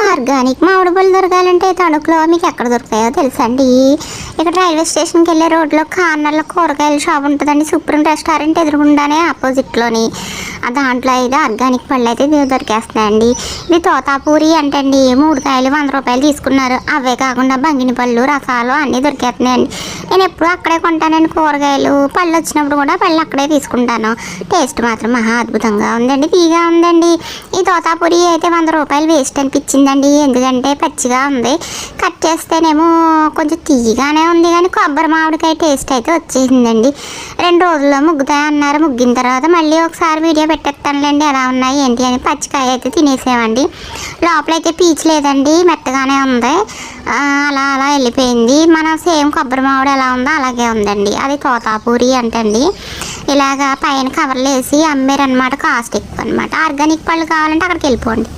Organic మామిడి పళ్ళు దొరకాలంటే తణుకులో మీకు ఎక్కడ దొరుకుతాయో తెలుసండి. ఇక్కడ రైల్వే స్టేషన్కి వెళ్ళే రోడ్లో కార్నర్లో కూరగాయల షాప్ ఉంటుందండి. సుప్రీం రెస్టారెంట్ ఎదురుగుండానే ఆపోజిట్లోని దాంట్లో అయితే ఆర్గానిక్ పళ్ళు అయితే దొరికేస్తున్నాయండి. ఇది తోతాపూరి అంటండి. 3 కాయలు 100 రూపాయలు తీసుకున్నారు. అవే కాకుండా బంగిని పళ్ళు, రసాలు అన్నీ దొరికేస్తున్నాయండి. నేను ఎప్పుడు అక్కడే కొంటానండి కూరగాయలు. పళ్ళు వచ్చినప్పుడు కూడా పళ్ళు అక్కడే తీసుకుంటాను. టేస్ట్ మాత్రం మహా అద్భుతంగా ఉందండి, తీగా ఉందండి. ఈ తోతాపూరి అయితే 100 రూపాయలు వేస్ట్ అనిపించిందండి. ఎందుకంటే పచ్చిగా ఉంది, కట్ చేస్తేనేమో కొంచెం తీయగానే ఉంది, కానీ కొబ్బరి మామిడికాయ టేస్ట్ అయితే వచ్చేసిందండి. 2 రోజుల్లో ముగ్గుతాయి అన్నారు. ముగ్గిన తర్వాత మళ్ళీ ఒకసారి వీడియో పెట్టేస్తానులేండి ఎలా ఉన్నాయి ఏంటి అని. పచ్చికాయ అయితే తినేసామండి. లోపలైతే పీచు లేదండి, మెత్తగానే ఉంది. అలా అలా వెళ్ళిపోయింది. మన సేమ్ కొబ్బరి మామిడి ఎలా ఉందో అలాగే ఉందండి. అది తోతాపూరి అంటండి. ఇలాగా పైన కవర్లు వేసి అమ్మారనమాట. కాస్ట్ ఎక్కువ అనమాట. ఆర్గానిక్ పళ్ళు కావాలంటే అక్కడికి వెళ్ళిపోండి.